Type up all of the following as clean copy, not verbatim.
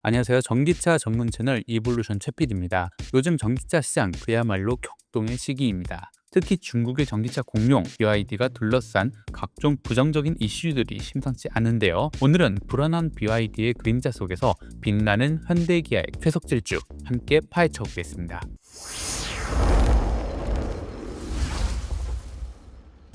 안녕하세요. 전기차 전문 채널 이볼루션 최PD입니다. 요즘 전기차 시장 그야말로 격동의 시기입니다. 특히 중국의 전기차 공룡 BYD가 둘러싼 각종 부정적인 이슈들이 심상치 않은데요. 오늘은 불안한 BYD의 그림자 속에서 빛나는 현대기아의 최석 질주 함께 파헤쳐 보겠습니다.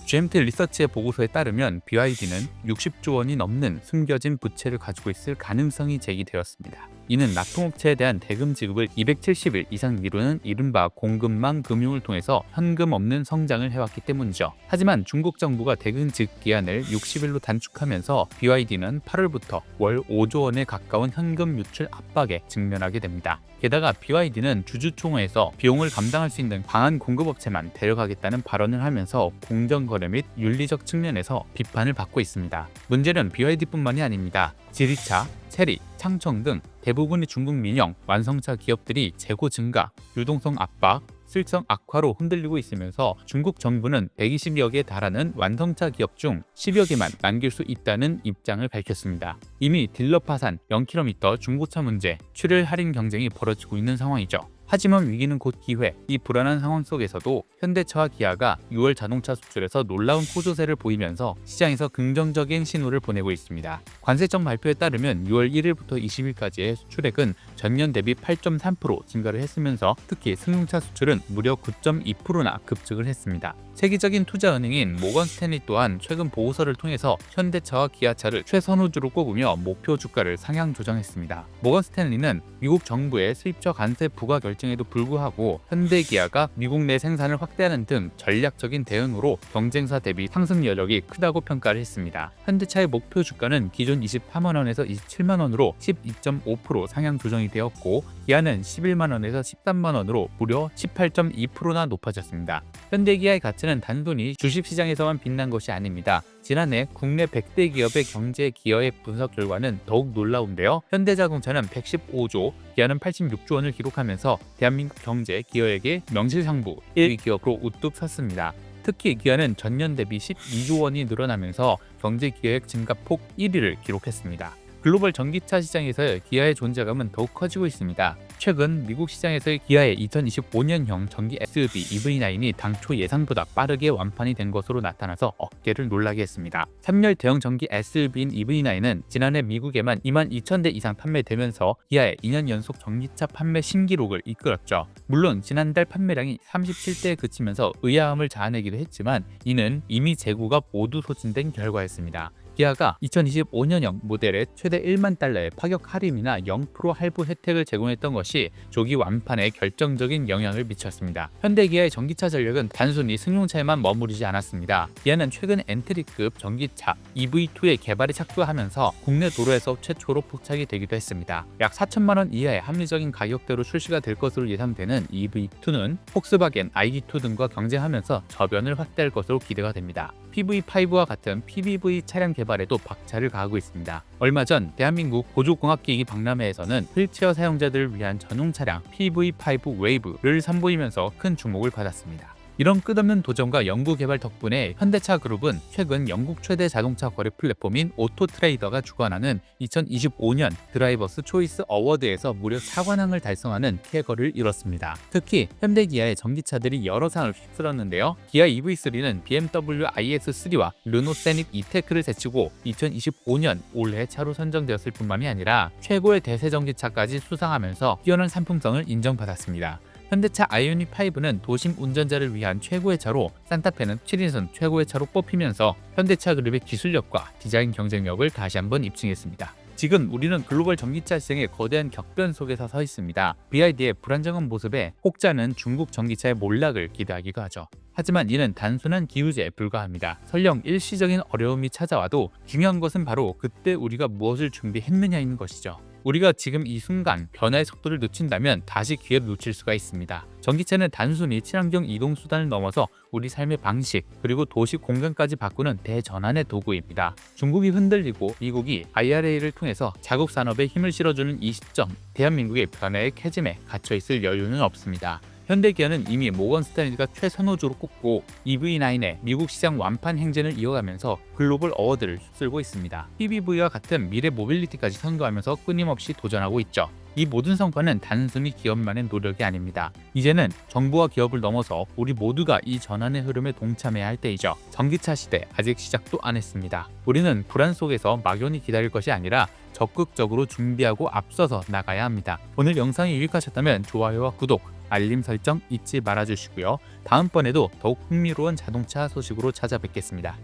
GMT 리서치의 보고서에 따르면 BYD는 60조 원이 넘는 숨겨진 부채를 가지고 있을 가능성이 제기되었습니다. 이는 납품업체에 대한 대금 지급을 270일 이상 미루는 이른바 공급망 금융을 통해서 현금 없는 성장을 해왔기 때문이죠. 하지만 중국 정부가 대금 지급 기한을 60일로 단축하면서 BYD는 8월부터 월 5조 원에 가까운 현금 유출 압박에 직면하게 됩니다. 게다가 BYD는 주주총회에서 비용을 감당할 수 있는 강한 공급업체만 데려가겠다는 발언을 하면서 공정거래 및 윤리적 측면에서 비판을 받고 있습니다. 문제는 BYD뿐만이 아닙니다. 지리차, 체리, 창청 등 대부분의 중국 민영, 완성차 기업들이 재고 증가, 유동성 압박, 실적 악화로 흔들리고 있으면서 중국 정부는 120여 개에 달하는 완성차 기업 중 10여 개만 남길 수 있다는 입장을 밝혔습니다. 이미 딜러 파산, 0km 중고차 문제, 출혈 할인 경쟁이 벌어지고 있는 상황이죠. 하지만 위기는 곧 기회. 이 불안한 상황 속에서도 현대차와 기아가 6월 자동차 수출에서 놀라운 호조세를 보이면서 시장에서 긍정적인 신호를 보내고 있습니다. 관세청 발표에 따르면 6월 1일부터 20일까지의 수출액은 전년 대비 8.3% 증가를 했으면서 특히 승용차 수출은 무려 9.2%나 급증을 했습니다. 세계적인 투자은행인 모건 스탠리 또한 최근 보고서를 통해서 현대차와 기아차를 최선호주로 꼽으며 목표 주가를 상향 조정했습니다. 모건 스탠리는 미국 정부의 수입처 관세 부과 결정에도 불구하고 현대기아가 미국 내 생산을 확대하는 등 전략적인 대응으로 경쟁사 대비 상승 여력이 크다고 평가를 했습니다. 현대차의 목표 주가는 기존 24만 원에서 27만 원으로 12.5% 상향 조정이 되었고 기아는 11만 원에서 13만 원으로 무려 18.2%나 높아졌습니다. 현대기아의 가치는 단순히 주식시장에서만 빛난 것이 아닙니다. 지난해 국내 100대 기업의 경제 기여액 분석 결과는 더욱 놀라운데요. 현대자동차는 115조, 기아는 86조 원을 기록하면서 대한민국 경제 기여액의 명실상부 1위 기업으로 우뚝 섰습니다. 특히 기아는 전년 대비 12조 원이 늘어나면서 경제 기여액 증가폭 1위를 기록했습니다. 글로벌 전기차 시장에서의 기아의 존재감은 더욱 커지고 있습니다. 최근 미국 시장에서의 기아의 2025년형 전기 SUV EV9이 당초 예상보다 빠르게 완판이 된 것으로 나타나서 어깨를 놀라게 했습니다. 3열 대형 전기 SUV인 EV9은 지난해 미국에만 22,000대 이상 판매되면서 기아의 2년 연속 전기차 판매 신기록을 이끌었죠. 물론 지난달 판매량이 37대에 그치면서 의아함을 자아내기도 했지만 이는 이미 재고가 모두 소진된 결과였습니다. 기아가 2025년형 모델의 최대 1만 달러의 파격 할인이나 0% 할부 혜택을 제공했던 것이 조기 완판에 결정적인 영향을 미쳤습니다. 현대기아의 전기차 전략은 단순히 승용차에만 머무르지 않았습니다. 기아는 최근 엔트리급 전기차 EV2의 개발에 착수하면서 국내 도로에서 최초로 포착이 되기도 했습니다. 약 4천만 원 이하의 합리적인 가격대로 출시가 될 것으로 예상되는 EV2는 폭스바겐 ID2 등과 경쟁하면서 저변을 확대할 것으로 기대가 됩니다. PV5와 같은 PBV 차량 개발에도 박차를 가하고 있습니다. 얼마 전 대한민국 보조공학기기 박람회에서는 휠체어 사용자들을 위한 전용 차량 PV5 웨이브를 선보이면서 큰 주목을 받았습니다. 이런 끝없는 도전과 연구 개발 덕분에 현대차 그룹은 최근 영국 최대 자동차 거래 플랫폼인 오토트레이더가 주관하는 2025년 드라이버스 초이스 어워드에서 무려 4관왕을 달성하는 쾌거를 이뤘습니다. 특히 현대기아의 전기차들이 여러 상을 휩쓸었는데요. 기아 EV3는 BMW iX3와 르노 세닉 이테크를 제치고 2025년 올해 차로 선정되었을 뿐만이 아니라 최고의 대세 전기차까지 수상하면서 뛰어난 상품성을 인정받았습니다. 현대차 아이오닉 5는 도심 운전자를 위한 최고의 차로, 산타페는 7인승 최고의 차로 뽑히면서 현대차 그룹의 기술력과 디자인 경쟁력을 다시 한번 입증했습니다. 지금 우리는 글로벌 전기차 시장의 거대한 격변 속에서 서 있습니다. BYD의 불안정한 모습에 혹자는 중국 전기차의 몰락을 기대하기도 하죠. 하지만 이는 단순한 기우제에 불과합니다. 설령 일시적인 어려움이 찾아와도 중요한 것은 바로 그때 우리가 무엇을 준비했느냐인 것이죠. 우리가 지금 이 순간 변화의 속도를 늦춘다면 다시 기회를 놓칠 수가 있습니다. 전기차는 단순히 친환경 이동수단을 넘어서 우리 삶의 방식 그리고 도시 공간까지 바꾸는 대전환의 도구입니다. 중국이 흔들리고 미국이 IRA를 통해서 자국 산업에 힘을 실어주는 이 시점, 대한민국의 변화의 캐즘에 갇혀있을 여유는 없습니다. 현대기아는 이미 모건 스탠리가 최선호주로 꼽고 EV9의 미국 시장 완판 행진을 이어가면서 글로벌 어워드를 휩쓸고 있습니다. PBV와 같은 미래 모빌리티까지 선도하면서 끊임없이 도전하고 있죠. 이 모든 성과는 단순히 기업만의 노력이 아닙니다. 이제는 정부와 기업을 넘어서 우리 모두가 이 전환의 흐름에 동참해야 할 때이죠. 전기차 시대 아직 시작도 안 했습니다. 우리는 불안 속에서 막연히 기다릴 것이 아니라 적극적으로 준비하고 앞서서 나가야 합니다. 오늘 영상이 유익하셨다면 좋아요와 구독, 알림 설정 잊지 말아주시고요. 다음번에도 더욱 흥미로운 자동차 소식으로 찾아뵙겠습니다.